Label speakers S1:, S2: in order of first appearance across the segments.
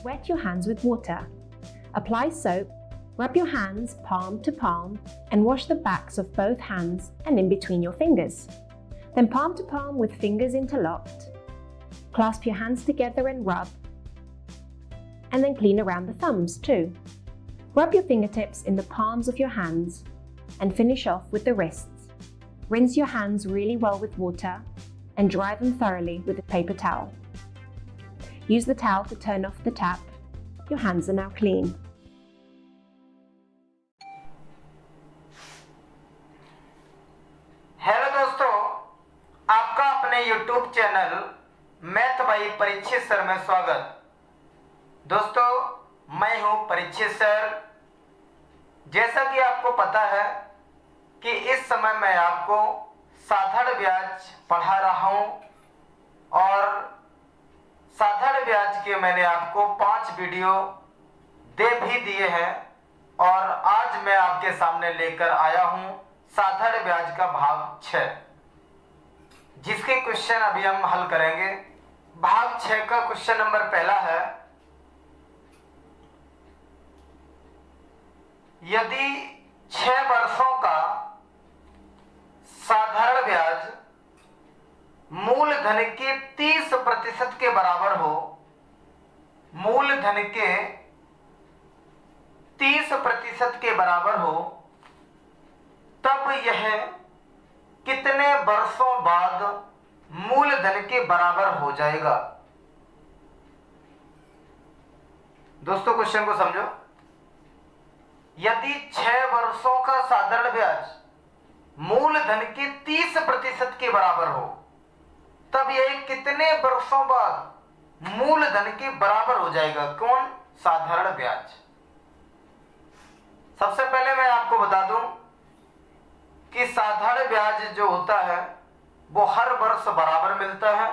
S1: Wet your hands with water. Apply soap, rub your hands palm to palm, and wash the backs of both hands and in between your fingers. Then palm to palm with fingers interlocked. Clasp your hands together and rub. And then clean around the thumbs too. Rub your fingertips in the palms of your hands and finish off with the wrists. Rinse your hands really well with water and dry them thoroughly with a paper towel. Use the towel to turn off the tap. Your hands are now clean.
S2: Hello दोस्तों, आपका अपने YouTube channel math by Parikshit sir में स्वागत। दोस्तों, मैं हूं Parikshit sir. जैसा कि आपको पता है कि इस समय मैं आपको साधारण ब्याज पढ़ा रहा हूं और साधारण ब्याज के मैंने आपको 5 वीडियो दे भी दिए हैं और आज मैं आपके सामने लेकर आया हूं साधारण ब्याज का भाग 6, जिसके क्वेश्चन अभी हम हल करेंगे। भाग 6 का क्वेश्चन नंबर पहला है, यदि 6 वर्षों का साधारण ब्याज मूलधन के 30% के बराबर हो, मूलधन के 30% के बराबर हो, तब यह कितने वर्षों बाद मूलधन के बराबर हो जाएगा। दोस्तों, क्वेश्चन को समझो। यदि 6 वर्षों का साधारण ब्याज मूलधन के 30% के बराबर हो, तब यह कितने वर्षों बाद मूलधन के बराबर हो जाएगा। कौन? साधारण ब्याज। सबसे पहले मैं आपको बता दूं कि साधारण ब्याज जो होता है वो हर वर्ष बराबर मिलता है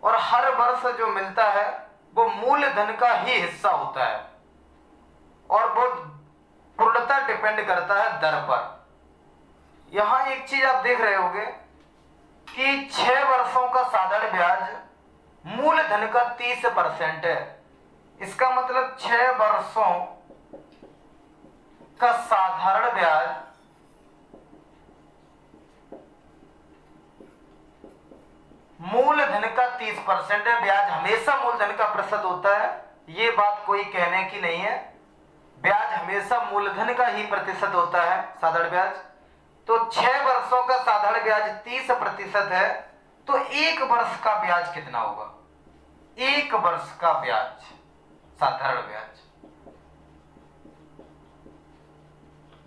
S2: और हर वर्ष जो मिलता है वो मूलधन का ही हिस्सा होता है और वो पूर्णतः डिपेंड करता है दर पर। यहां एक चीज आप देख रहे होंगे कि 6 वर्षों का साधारण ब्याज मूलधन का 30% है। इसका मतलब 6 वर्षों का साधारण ब्याज मूलधन का 30% है। ब्याज हमेशा मूलधन का प्रतिशत होता है, ये बात कोई कहने की नहीं है। ब्याज हमेशा मूलधन का ही प्रतिशत होता है साधारण ब्याज। तो 6 वर्षों का साधारण ब्याज 30% है, तो 1 वर्ष का ब्याज कितना होगा? 1 वर्ष का ब्याज, साधारण ब्याज।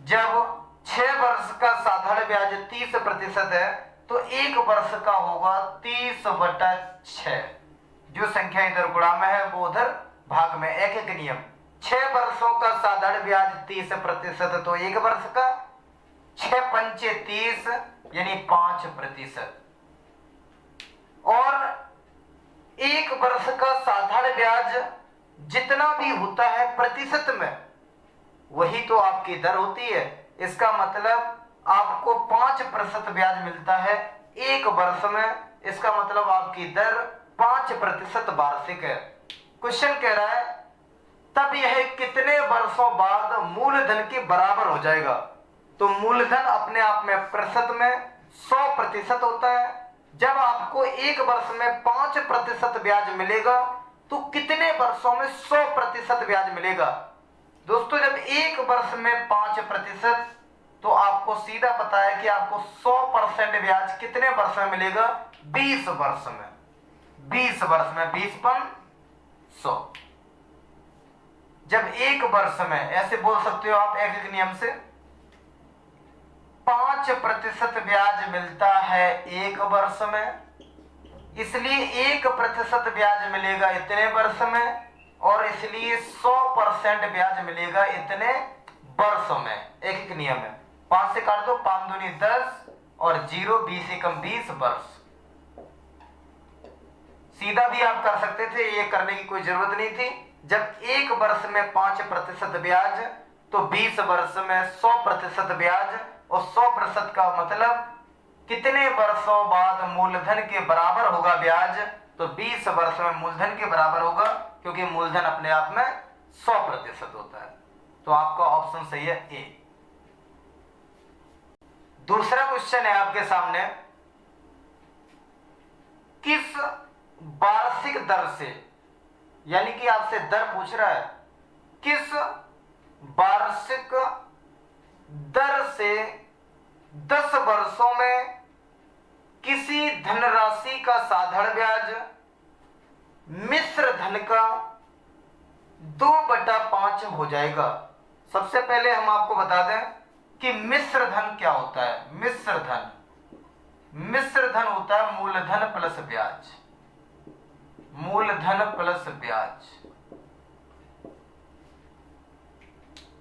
S2: जब 6 वर्ष का साधारण ब्याज 30% है तो 1 वर्ष का होगा 30/6। जो संख्या इधर गुणा में है वो उधर भाग में। एक नियम, 6 वर्षों का साधारण ब्याज 30% तो 1 वर्ष का 6 पंचे 30 यानी 5%। और 1 वर्ष का साधारण ब्याज जितना भी होता है प्रतिशत में, वही तो आपकी दर होती है। इसका मतलब आपको 5% ब्याज मिलता है 1 वर्ष में। इसका मतलब आपकी दर 5% वार्षिक है। क्वेश्चन कह रहा है तब यह कितने वर्षों बाद मूलधन के बराबर हो जाएगा। तो मूलधन अपने आप में प्रतिशत में 100% होता है। जब आपको 1 वर्ष में 5% ब्याज मिलेगा तो कितने वर्षों में 100% ब्याज मिलेगा। दोस्तों, जब 1 वर्ष में 5%, तो आपको सीधा पता है कि आपको 100% ब्याज कितने वर्ष में मिलेगा? 20 वर्ष में। 20 वर्ष में 20×100। जब 1 वर्ष में, ऐसे बोल सकते हो आप एक नियम से, 5% ब्याज मिलता है 1 वर्ष में, इसलिए 1% ब्याज मिलेगा इतने वर्ष में और इसलिए 100% ब्याज मिलेगा इतने वर्षों में। एक नियम है, 5 से काट दो, 5 दूनी 10 और 0, 20 एकम 20 वर्ष। सीधा भी आप कर सकते थे, ये करने की कोई जरूरत नहीं थी। जब 1 वर्ष में 5% ब्याज तो 20 वर्ष में 100% ब्याज, और 100% का मतलब कितने वर्षों बाद मूलधन के बराबर होगा ब्याज। तो 20 वर्ष में मूलधन के बराबर होगा क्योंकि मूलधन अपने आप में 100% होता है। तो आपका ऑप्शन सही है ए। दूसरा क्वेश्चन है आपके सामने, किस वार्षिक दर से, यानी कि आपसे दर पूछ रहा है, किस वार्षिक दर से 10 वर्षों में किसी धनराशि का साधारण ब्याज मिश्र धन का 2/5 हो जाएगा। सबसे पहले हम आपको बता दें कि मिश्र धन क्या होता है। मिश्र धन होता है मूलधन प्लस ब्याज। मूलधन प्लस ब्याज।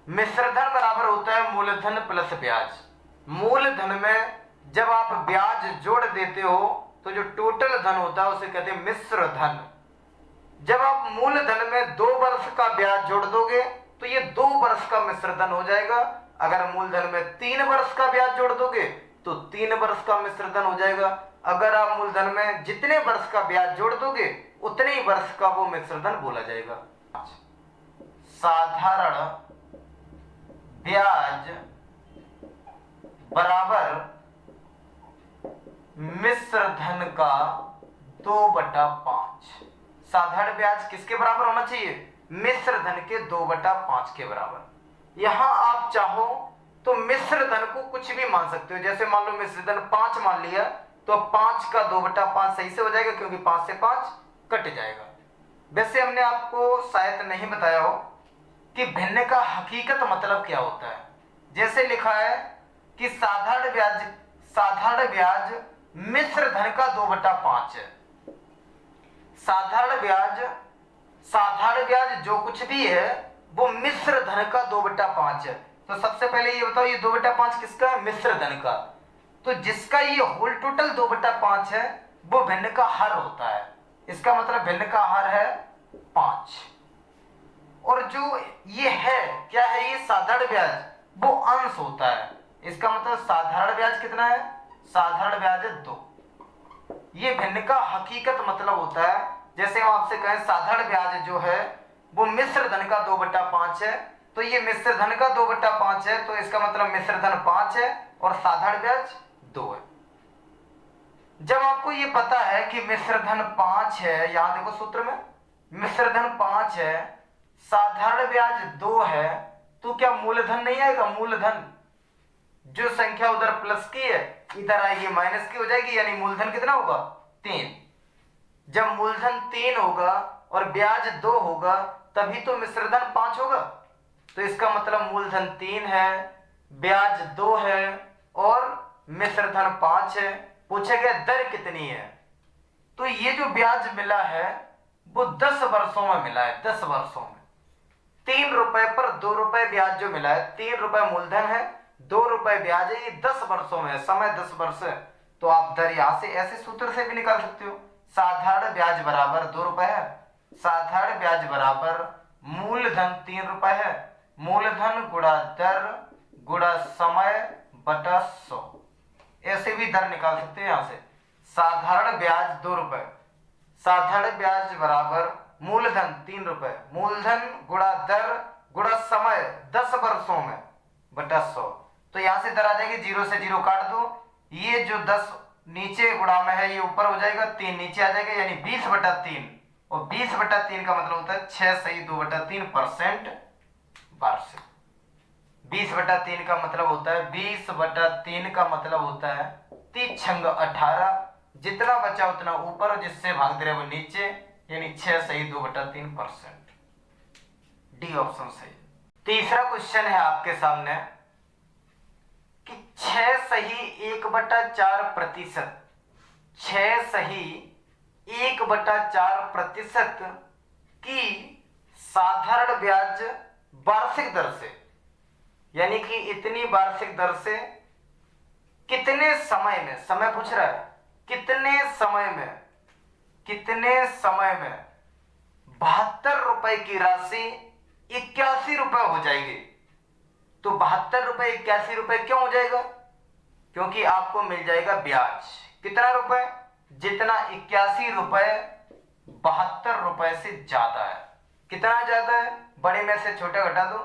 S2: मिश्र धन बराबर होता है मूलधन प्लस ब्याज। मूलधन में जब आप ब्याज जोड़ देते हो तो जो टोटल धन होता है उसे कहते हैं मिश्र धन। जब आप मूलधन में 2 वर्ष का ब्याज जोड़ दोगे तो ये 2 वर्ष का मिश्र धन हो जाएगा। अगर मूलधन में 3 वर्ष का ब्याज जोड़ दोगे तो 3 वर्ष का मिश्र धन हो जाएगा। अगर आप मूलधन में जितने वर्ष का ब्याज जोड़ दोगे उतने ही वर्ष का वो मिश्र धन बोला जाएगा। साधारण ब्याज बराबर मिश्र धन का 2/5। साधारण ब्याज किसके बराबर होना चाहिए? मिश्र धन के 2/5 के बराबर। यहां आप चाहो तो मिश्र धन को कुछ भी मान सकते हो। जैसे मान लो मिश्र धन 5 मान लिया तो 5 का 2/5 सही से हो जाएगा, क्योंकि 5 से 5 कट जाएगा। वैसे हमने आपको शायद नहीं बताया हो कि भिन्न का हकीकत मतलब क्या होता है। जैसे लिखा है कि साधारण ब्याज मिश्र धन का 2/5 है। साधारण ब्याज जो कुछ भी है वो मिश्र धन का 2/5 है। तो सबसे पहले ये बताओ, ये 2/5 किसका है? मिश्र धन का। तो जिसका ये होल टोटल 2/5 है वो भिन्न का हर होता है। इसका मतलब भिन्न का हर है 5। और जो ये है क्या है? ये साधारण ब्याज वो अंश होता है। इसका मतलब साधारण ब्याज कितना है? साधारण ब्याज है 2। ये भिन्न का हकीकत मतलब होता है। जैसे हम आपसे कहें साधारण ब्याज जो है वो मिश्र धन का 2/5 है, तो ये मिश्र धन का 2/5 है, तो इसका मतलब मिश्र धन 5 है और साधारण ब्याज 2 है। जब आपको ये पता है कि मिश्र धन 5 है, यहां देखो सूत्र में मिश्र धन 5 है, साधारण ब्याज 2 है, तो क्या मूलधन नहीं आएगा? मूलधन जो संख्या उधर प्लस की है इधर आएगी माइनस की हो जाएगी, यानी मूलधन कितना होगा? 3। जब मूलधन 3 होगा और ब्याज 2 होगा तभी तो मिश्र धन 5 होगा। तो इसका मतलब मूलधन 3 है, ब्याज 2 है और मिश्र धन 5 है। पूछा गया दर कितनी है, तो ये जो ब्याज मिला है वो 10 वर्षों में मिला है। 10 वर्षों में 3 रुपए पर 2 रुपए ब्याज जो मिला है, 3 रुपए मूलधन है, 2 रुपए ब्याज है, ये 10 वर्षों में है, समय 10 वर्ष है। तो आप दर यहां से ऐसे सूत्र से भी निकाल सकते हो। साधारण ब्याज बराबर 2 रुपए है, साधारण ब्याज बराबर मूलधन 3 रुपए है, मूलधन गुणा दर गुणा समय बटा 100। ऐसे भी दर निकाल सकते हैं यहां से। साधारण ब्याज 2 रुपए, साधारण ब्याज बराबर मूलधन 3 रुपए, मूलधन गुणा दर गुणा समय 10 वर्षों में बटा 100। तो यहां से दर आ जाएगी, 0 से 0 काट दो, ये जो 10 नीचे गुणा में है ये ऊपर हो जाएगा, 3 नीचे आ जाएगा, यानी 20/3। और 20/3 का मतलब होता है 6 सही 2/3% वार्षिक। 20/3 का मतलब होता है 20/3 का मतलब होता है 3 × 18, जितना बचा उतना ऊपर, जिससे भाग दे रहे वो नीचे, यानी 6 सही 2/3%। डी ऑप्शन सही। तीसरा क्वेश्चन है आपके सामने कि 6 सही 1/4%, 6 सही 1/4% की साधारण ब्याज वार्षिक दर से, यानी कि इतनी वार्षिक दर से कितने समय में, समय पूछ रहा है, कितने समय में 72 रुपए की राशि 81 रुपए हो जाएगी। तो 72 रुपए 81 रुपए क्यों हो जाएगा? क्योंकि आपको मिल जाएगा ब्याज कितना रुपए? जितना 81 रुपए 72 रुपए से ज्यादा है। कितना ज्यादा है, बड़े में से छोटा घटा दो,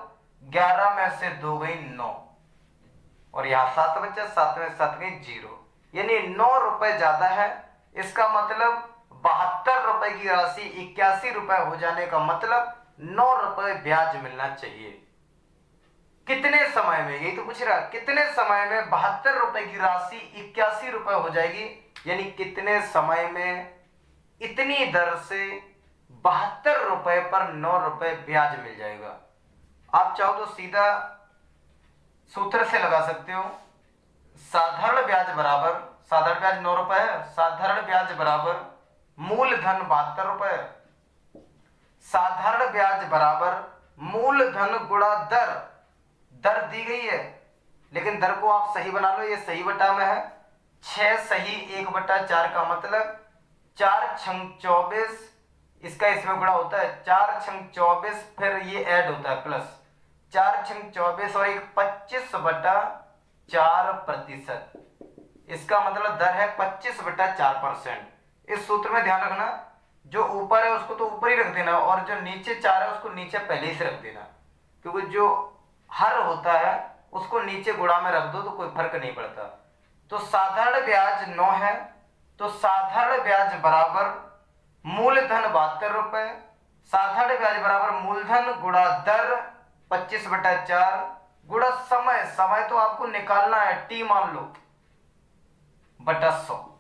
S2: 11 में से 2 गई 9, और यहाँ 7 बचा, 7 में 7 गई 0, यानी 9 रुपए ज्यादा है। इसका मतलब 72 रुपए की राशि 81 रुपए हो जाने का मतलब 9 रुपए ब्याज मिलना चाहिए। कितने समय में, यही तो पूछ रहा, कितने समय में 72 रुपए की राशि 81 रुपए हो जाएगी, यानी कितने समय में इतनी दर से 72 रुपए पर 9 रुपए ब्याज मिल जाएगा। आप चाहो तो सीधा सूत्र से लगा सकते हो। साधारण ब्याज बराबर, साधारण ब्याज 9 रुपए है, साधारण ब्याज बराबर मूलधन 72 रुपए, साधारण ब्याज बराबर मूलधन गुणा दर, दर दी गई है लेकिन दर को आप सही बना लो, ये सही बटा में है, 6 सही 1/4 का मतलब 4 छंग 24, इसका इसमें गुणा होता है 4 छंग 24, फिर ये ऐड होता है प्लस 4 छंग 24 और 25/4%, इसका मतलब दर है 25/4%। इस सूत्र में ध्यान रखना, जो ऊपर है उसको तो ऊपर ही रख देना और जो नीचे 4 है उसको नीचे पहले ही से रख देना, क्योंकि जो हर होता है उसको नीचे गुणा में रख दो तो कोई फर्क नहीं पड़ता। तो साधारण ब्याज 9 है, तो साधारण ब्याज बराबर मूलधन 72 रुपए, साधारण ब्याज बराबर मूलधन गुणा दर 25/4 गुणा समय, समय तो आपको निकालना है, टी मान लो, बटा 100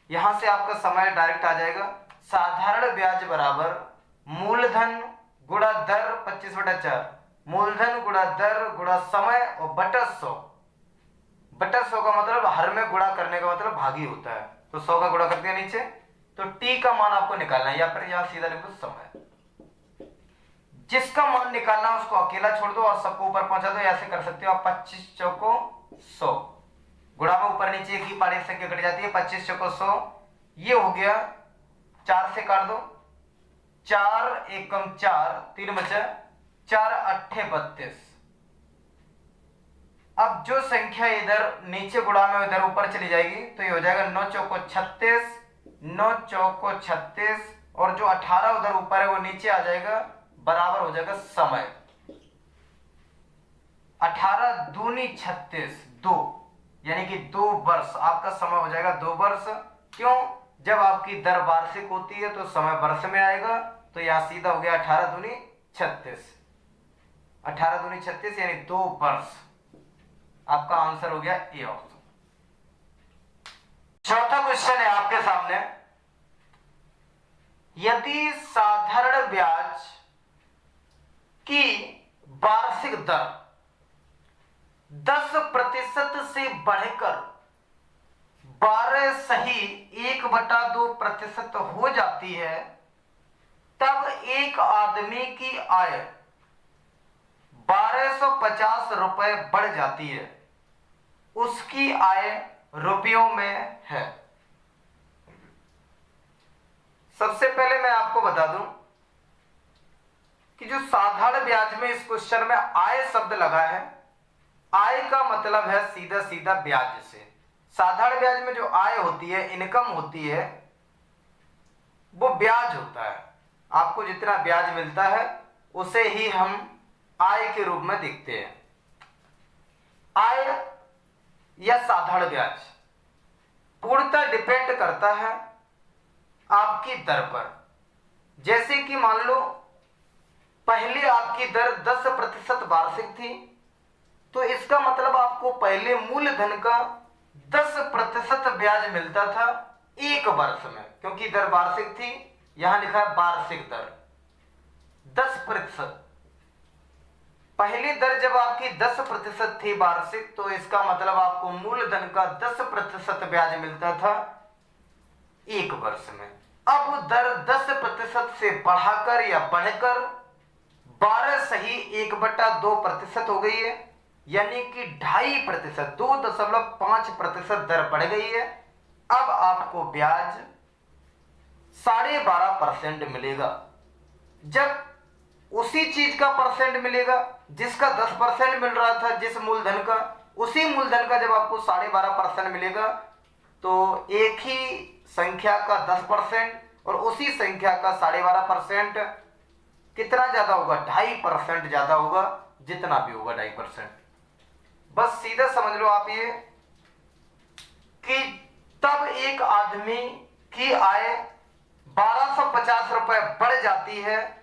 S2: यहां से आपका समय डायरेक्ट आ जाएगा। साधारण ब्याज बराबर मूलधन गुणा दर 25/4, मूलधन गुणा दर गुणा समय और बटा 100, बटा 100 का मतलब हर में गुणा करने का मतलब भागी होता है, तो 100 का गुणा कर दिया नीचे, तो टी का मान आपको निकालना है, या फिर यहां सीधा लिख दो समय। जिसका मान निकालना है उसको अकेला छोड़ दो और सबको ऊपर पहुंचा दो, ऐसे कर सकते हो आप। 25 चौको 100, गुणा में ऊपर नीचे एक ही पारी संख्या कट जाती है, 25 चौको 100, ये हो गया, 4 से काट दो, 4 एकम 4, 3 बचा, 4 अट्ठे 32। अब जो संख्या इधर नीचे गुणा में इधर ऊपर चली जाएगी तो ये हो जाएगा 9 चौको 36, 9 चौको 36, और जो 18 उधर ऊपर है वो नीचे आ जाएगा, बराबर हो जाएगा समय। 18 दूनी 36, 2, यानी कि 2 वर्ष आपका समय हो जाएगा, 2 वर्ष। क्यों? जब आपकी दर वार्षिक होती है तो समय वर्ष में आएगा, तो यहां सीधा हो गया 18 दूनी 36, 18 दूनी 36 यानी 2 वर्ष। आपका आंसर हो गया ए ऑप्शन। चौथा क्वेश्चन है आपके सामने, यदि साधारण ब्याज की वार्षिक दर 10% से बढ़कर 12 सही 1/2% हो जाती है, तब एक आदमी की आय 1250 रुपए बढ़ जाती है, उसकी आय रुपयों में है। सबसे पहले मैं आपको बता दूं कि जो साधारण ब्याज में इस क्वेश्चन में आय शब्द लगा है, आय का मतलब है सीधा सीधा ब्याज से। साधारण ब्याज में जो आय होती है, इनकम होती है, वो ब्याज होता है। आपको जितना ब्याज मिलता है उसे ही हम आय के रूप में देखते हैं। आय या साधारण ब्याज पूर्णतः डिपेंड करता है आपकी दर पर। जैसे कि मान लो पहले आपकी दर 10% वार्षिक थी, तो इसका मतलब आपको पहले मूलधन का 10% ब्याज मिलता था 1 वर्ष में, क्योंकि दर वार्षिक थी, यहां लिखा है वार्षिक दर 10%। पहली दर जब आपकी 10% थी वार्षिक, तो इसका मतलब आपको मूलधन का 10% ब्याज मिलता था 1 वर्ष में। अब दर 10% से बढ़ाकर या बढ़कर 12 सही 1/2% हो गई है, यानी कि 2.5%, 2.5% दर बढ़ गई है। अब आपको ब्याज 12.5% मिलेगा। जब उसी चीज का परसेंट मिलेगा जिसका 10% मिल रहा था, जिस मूलधन का, उसी मूलधन का जब आपको 12.5% मिलेगा, तो एक ही संख्या का 10% और उसी संख्या का 12.5% कितना ज्यादा होगा, 2.5% ज्यादा होगा, जितना भी होगा 2.5%। बस सीधा समझ लो आप ये कि तब एक आदमी की आय 1250 रुपए बढ़ जाती है,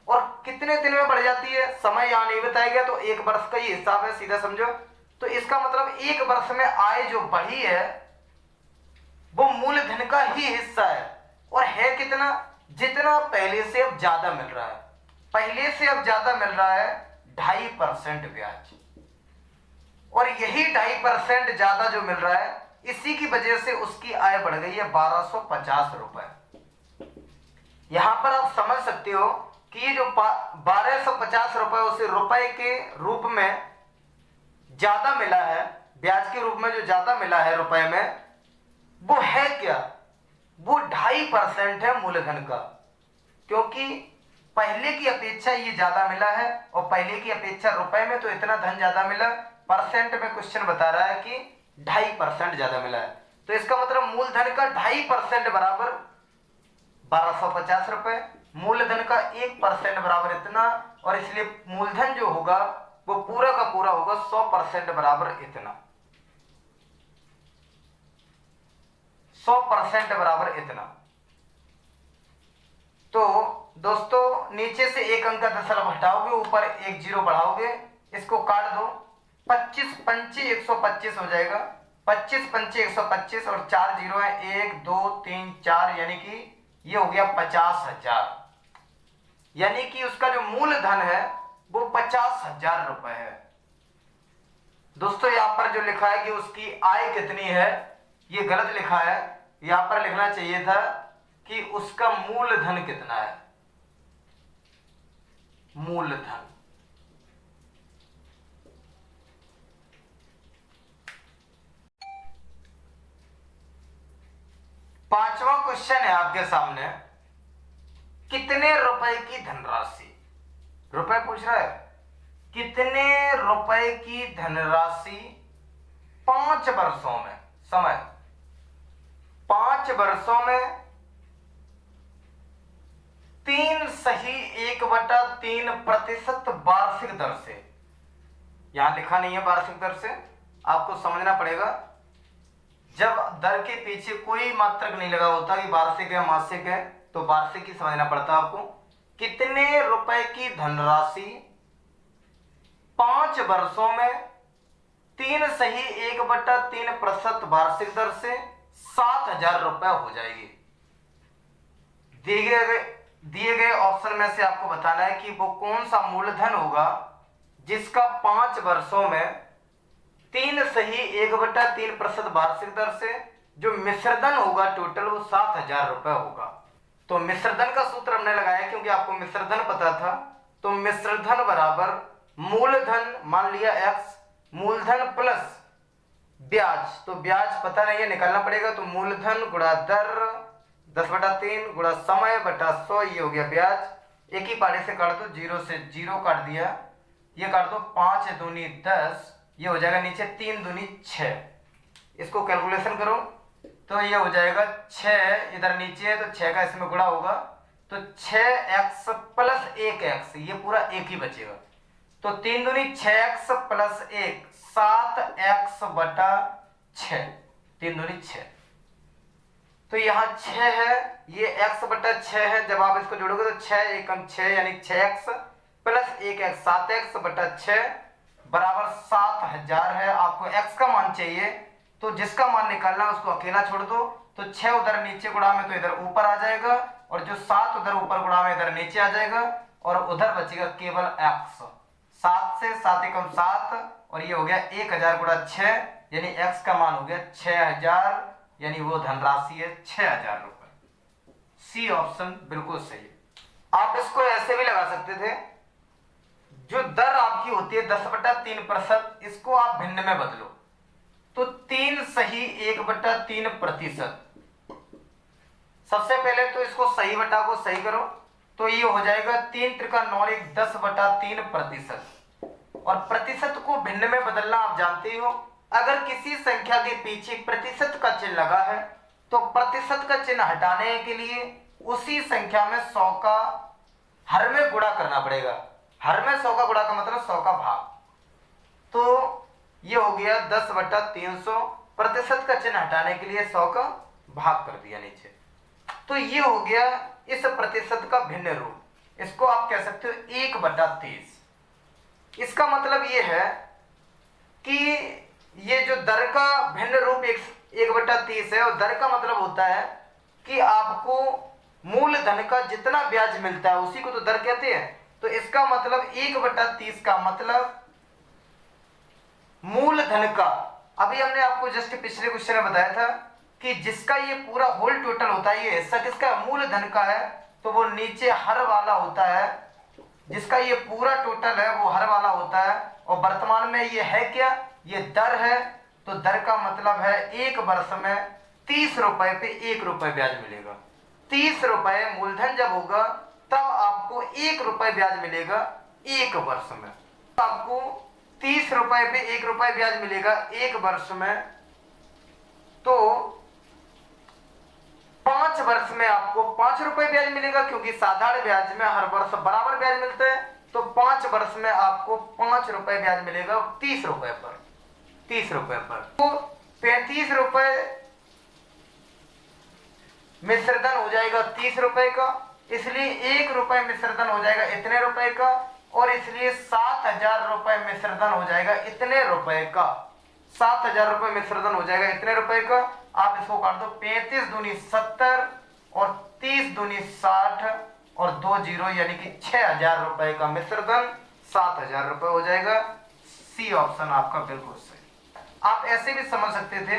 S2: और कितने दिन में बढ़ जाती है, समय यहां नहीं बताया गया, तो एक वर्ष का ही हिसाब है, सीधा समझो। तो इसका मतलब एक वर्ष में आय जो बढ़ी है वो मूलधन का ही हिस्सा है, और है कितना, जितना पहले से अब ज्यादा मिल रहा है। पहले से अब ज्यादा मिल रहा है 2.5% ब्याज, और यही 2.5% ज्यादा जो मिल रहा है, इसी की वजह से उसकी आय बढ़ गई है 1250 रुपए। यहां पर आप समझ सकते हो कि ये जो 1250 रुपए उसे रुपए के रूप में ज्यादा मिला है, ब्याज के रूप में जो ज्यादा मिला है रुपए में, वो है क्या, वो 2.5% है मूलधन का। क्योंकि पहले की अपेक्षा ये ज्यादा मिला है, और पहले की अपेक्षा रुपए में तो इतना धन ज्यादा मिला, परसेंट में क्वेश्चन बता रहा है कि 2.5% ज्यादा मिला है। तो इसका मतलब मूलधन का 2.5% बराबर 1250 रुपए, मूलधन का 1% बराबर इतना, और इसलिए मूलधन जो होगा वो पूरा का पूरा होगा 100% बराबर इतना, 100% बराबर इतना। तो दोस्तों नीचे से एक अंक का दशमलव हटाओगे, ऊपर एक जीरो बढ़ाओगे, इसको काट दो, 25 पंचे 125 हो जाएगा, 25 पंचे 125, और 4 जीरो है, 1 2 3 4, यानी कि ये हो गया 50,000। यानी कि उसका जो मूलधन है वो 50,000 रुपए है। दोस्तों यहां पर जो लिखा है कि उसकी आय कितनी है, ये गलत लिखा है, यहां पर लिखना चाहिए था कि उसका मूलधन कितना है, मूलधन। पांचवा क्वेश्चन है आपके सामने, कितने रुपए की धनराशि, रुपए पूछ रहा है, कितने रुपए की धनराशि 5 वर्षों में, समय 5 वर्षों में 3/1/3% वार्षिक दर से, यहां लिखा नहीं है वार्षिक दर से, आपको समझना पड़ेगा। जब दर के पीछे कोई मात्रक नहीं लगा होता कि वार्षिक है मासिक है, तो वार्षिक ही समझना पड़ता है आपको। कितने रुपए की धनराशि 5 वर्षों में 3/1/3% वार्षिक दर से 7,000 रुपए हो जाएगी। दिए गए ऑप्शन में से आपको बताना है कि वो कौन सा मूलधन होगा जिसका 5 वर्षों में 3/1/3% वार्षिक दर से जो मिश्रधन होगा टोटल वो 7,000 रुपए होगा। तो मिश्रधन का सूत्र हमने लगाया क्योंकि आपको मिश्रधन पता था, तो मिश्रधन बराबर मूलधन, मान लिया x, मूलधन प्लस ब्याज, तो ब्याज पता नहीं है निकालना पड़ेगा, तो मूलधन गुणा दर 10/3 गुणा समय बटा 100, ये हो गया ब्याज। एक ही पारे से काट दो, 0 से 0 काट दिया, ये काट दो, 5 दूनी 10, ये हो जाएगा नीचे 3 दूनी 6, इसको कैलकुलेशन करो तो ये हो जाएगा 6, इधर नीचे है तो 6 का इसमें गुणा होगा, तो 6x प्लस 1x, ये पूरा एक ही बचेगा, तो 3 दूनी 6x प्लस 1, 7x बटा 6, 3 दूनी 6, तो यहाँ 6 है, ये x बटा 6 है, जब आप इसको जोड़ोगे तो 6 एकम 6 यानी 6x प्लस 1x, 7x बटा 6 बराबर 7,000 है। आपको x का मान चाहिए, तो जिसका मान निकालना है उसको अकेला छोड़ दो, तो 6 उधर नीचे गुणा में तो इधर ऊपर आ जाएगा, और जो 7 उधर ऊपर गुणा में इधर नीचे आ जाएगा, और उधर बचेगा केवल x, 7 से 7 एकम 7, और ये हो गया 1,000 गुणा 6, यानी x का मान हो गया 6,000, यानी वो धनराशि है 6,000 रुपए। सी ऑप्शन बिल्कुल सही है। आप इसको ऐसे भी लगा सकते थे, जो दर आपकी होती है 10/3%, इसको आप भिन्न में बदलो, तो 3/1/3%। सबसे पहले तो इसको सही बटा को सही करो, तो ये हो जाएगा 3 त्रिका 9 1 10/3%, और प्रतिशत को भिन्न में बदलना आप जानते हो, अगर किसी संख्या के पीछे प्रतिशत का चिन्ह लगा है तो प्रतिशत का चिन्ह हटाने के लिए उसी संख्या में 100 का हर में गुणा करना पड़ेगा। हर में 100 का गुणा का मतलब 100 का भाग। तो ये हो गया 10/300, प्रतिशत का चिन्ह हटाने के लिए 100 का भाग कर दिया नीचे। तो ये हो गया इस प्रतिशत का भिन्न रूप। इसको आप कह सकते हो 1/30। इसका मतलब ये है कि ये जो दर का भिन्न रूप 1/30 है, और दर का मतलब होता है कि आपको मूलधन का जितना ब्याज मिलता है उसी को तो दर कहते हैं। तो इसका मतलब 1/30 का मतलब मूलधन का, अभी हमने आपको जस्ट पिछले क्वेश्चन में बताया था कि जिसका ये पूरा होल टोटल होता है, ये हिस्सा किसका मूलधन का है, तो वो नीचे हर वाला होता है। जिसका ये पूरा टोटल है वो हर वाला होता है। और वर्तमान में ये है क्या, ये दर है। तो दर का मतलब है एक वर्ष में 30 रुपए पे 1 रुपए ब्याज मिलेगा। 30 रुपए मूलधन जब होगा तब आपको 1 रुपए ब्याज मिलेगा एक वर्ष में। आपको 30 रुपए पे 1 रुपए ब्याज मिलेगा एक वर्ष में। तो 5 वर्ष में आपको 5 रुपए ब्याज मिलेगा, क्योंकि साधारण ब्याज में हर वर्ष बराबर ब्याज मिलता है। तो 5 वर्ष में आपको 5 रुपए ब्याज मिलेगा 30 रुपए पर। 30 रुपए पर तो 35 रुपए मिश्रधन हो जाएगा 30 रुपए का, इसलिए 1 रुपए मिश्रधन हो जाएगा इतने रुपए का, और इसलिए 7,000 रुपए मिश्रधन हो जाएगा इतने रुपए का। 7,000 रुपए मिश्रधन हो जाएगा इतने रुपए का। आप इसको काट दो, 35 दूनी 70 और 30 दूनी 60 और 2 जीरो यानी कि 6,000 रुपए का मिश्रधन 7,000 रुपए हो जाएगा। सी ऑप्शन आपका बिल्कुल सही। आप ऐसे भी समझ सकते थे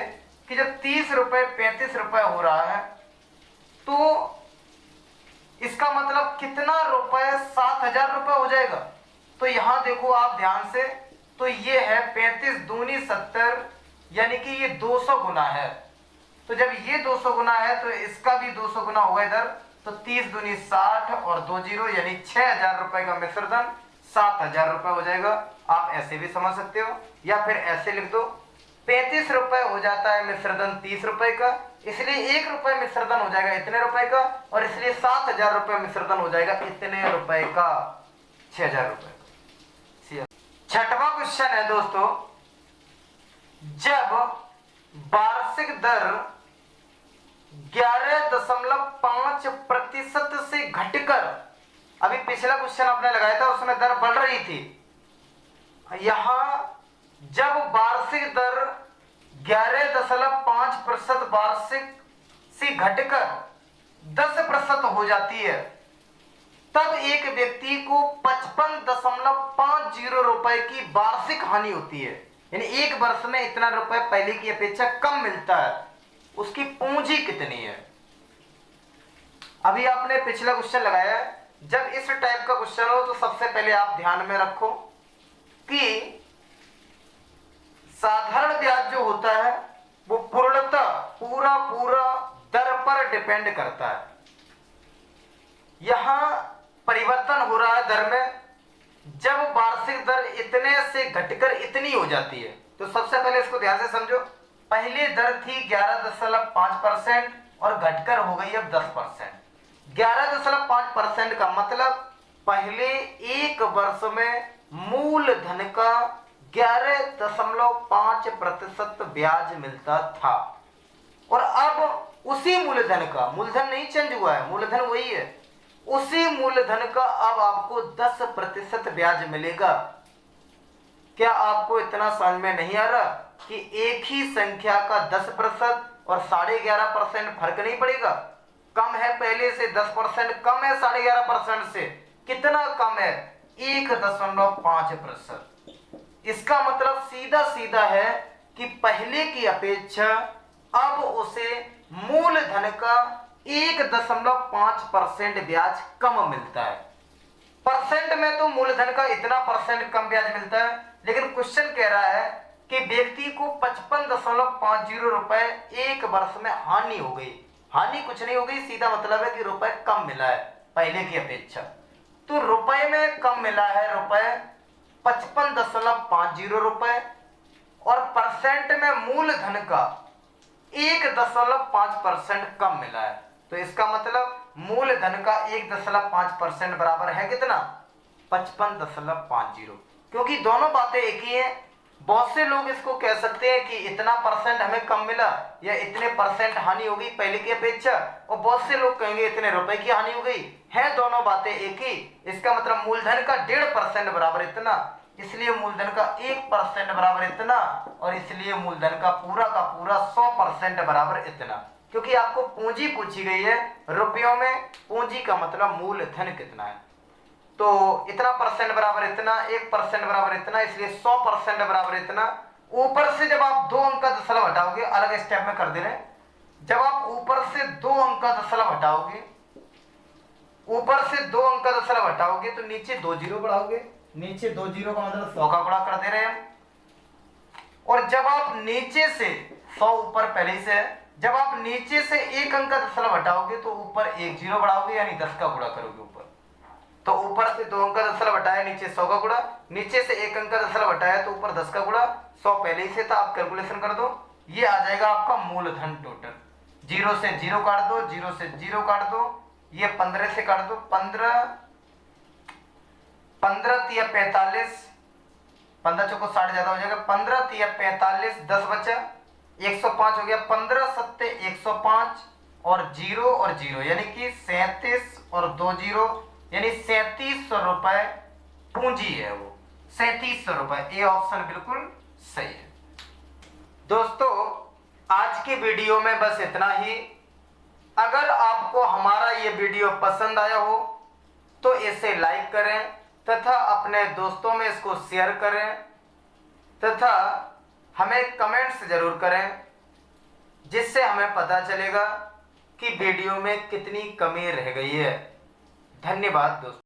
S2: कि जब 30 रुपए 35 रुपए हो रहा है तो इसका मतलब कितना रुपए 7,000 रुपए हो जाएगा। तो यहां देखो आप ध्यान से, तो ये है 35 दूनी 70 यानी कि ये 200 गुना है। तो जब ये 200 गुना है तो इसका भी 200 गुना होगा इधर। तो 30 दूनी 60 और 2 जीरो यानी 6,000 रुपए का मिश्रधन 7,000 रुपए हो जाएगा। आप ऐसे भी समझ सकते हो, या फिर ऐसे लिख दो, 35 रुपए हो जाता है मिश्रधन 30 रुपए का, इसलिए 1 रुपए मिश्रधन हो जाएगा इतने रुपए का, और इसलिए 7,000 रुपए मिश्रधन हो जाएगा इतने रुपए का, 6,000 रुपए। छठवां क्वेश्चन है दोस्तों, जब वार्षिक दर 11.5% से घटकर, अभी पिछला क्वेश्चन आपने लगाया था उसमें दर बढ़ रही थी, यहां जब वार्षिक दर 11.5% वार्षिक से घटकर 10% हो जाती है, तब एक व्यक्ति को 55.50 रुपए की वार्षिक हानि होती है। यानी एक वर्ष में इतना रुपए पहले की अपेक्षा कम मिलता है। उसकी पूंजी कितनी है। अभी आपने पिछला क्वेश्चन लगाया है, जब इस टाइप का क्वेश्चन हो तो सबसे पहले आप ध्यान में रखो कि साधारण ब्याज जो होता है वो पूर्णतः पूरा दर पर डिपेंड करता है। यहां परिवर्तन हो रहा है दर में, जब वार्षिक दर इतने से घटकर इतनी हो जाती है। तो सबसे पहले इसको ध्यान से समझो, पहले दर थी 11.5% और घटकर हो गई अब 10%। 11.5% का मतलब पहले एक वर्ष में मूलधन का 11.5% ब्याज मिलता था, और अब उसी मूलधन का, मूलधन नहीं चेंज हुआ है, मूलधन वही है, उसी मूलधन का अब आपको 10% ब्याज मिलेगा। क्या आपको इतना समझ में नहीं आ रहा कि एक ही संख्या का 10% और 11.5% फर्क नहीं पड़ेगा। कम है पहले से 10%, कम है 11.5% से, कितना कम है 1.5%। इसका मतलब सीधा सीधा है कि पहले की अपेक्षा अब उसे मूलधन का 1.5% ब्याज कम मिलता है। परसेंट में तो मूलधन का इतना परसेंट कम ब्याज मिलता है, लेकिन क्वेश्चन कह रहा है कि व्यक्ति को 55.50 रुपए एक वर्ष में हानि हो गई। हानि कुछ नहीं हो गई, सीधा मतलब है कि रुपए कम मिला है पहले की अपेक्षा। तो रुपए में कम मिला है रुपए 55.50 रुपए, और परसेंट में मूलधन का 1.5% कम मिला है। तो इसका मतलब मूलधन का 1.5% बराबर है कितना? 55.50। क्योंकि दोनों बातें एक ही हैं। बहुत से लोग इसको कह सकते हैं कि इतना परसेंट हमें कम मिला या इतने परसेंट हानि हो गई पहले की अपेक्षा, और बहुत से लोग कहेंगे इतने रुपए की हानि हो गई है। दोनों बातें एक ही। इसका मतलब मूलधन का 1.5% बराबर इतना, इसलिए मूलधन का 1% बराबर इतना, और इसलिए मूलधन का पूरा 100% बराबर इतना। क्योंकि आपको पूंजी पूछी गई है रुपयों में, पूंजी का मतलब मूलधन कितना है। तो इतना परसेंट बराबर इतना, 1% बराबर इतना, इसलिए 100% बराबर इतना। ऊपर से जब आप 2 अंक का दशमलव हटाओगे, अलग स्टेप में कर दे रहे हैं, जब आप ऊपर से 2 अंक का दशमलव हटाओगे, ऊपर से 2 अंक का दशमलव हटाओगे तो नीचे 2 जीरो बढ़ाओगे, नीचे 2 जीरो का मतलब 100 का गुणा कर दे रहे हैं। और जब आप नीचे से 100 ऊपर पहले से है, जब आप नीचे से 1 अंक का दशमलव हटाओगे तो ऊपर 1 जीरो बढ़ाओगे, यानी 10 का गुणा करोगे ऊपर। तो ऊपर से 2 अंक का दशमलव हटाया, नीचे 100 का गुणा, नीचे से 1 अंक का दशमलव हटाया तो ऊपर 10 का गुणा, 100 पहले ही से था, आप कैलकुलेशन कर दो, ये आ जाएगा आपका मूलधन टोटल। 0 से 0 काट दो, 0 से 0 काट दो, ये 15 से काट दो, 15 तिया 45, 15 चौको 60 ज्यादा हो जाएगा, 15 तिया 45, 10 बचा, 105 हो गया, 15 सत्ते 105 और 0 यानी कि 37 और 2 जीरो, यानी 3700 रुपए पूंजी है वो, 3700 रुपए। ये ऑप्शन बिल्कुल सही है। दोस्तों आज की वीडियो में बस इतना ही। अगर आपको हमारा ये वीडियो पसंद आया हो तो इसे लाइक करें तथा अपने दोस्तों में इसको शेयर करें तथा हमें कमेंट्स जरूर करें, जिससे हमें पता चलेगा कि वीडियो में कितनी कमी रह गई है। धन्यवाद दोस्तों।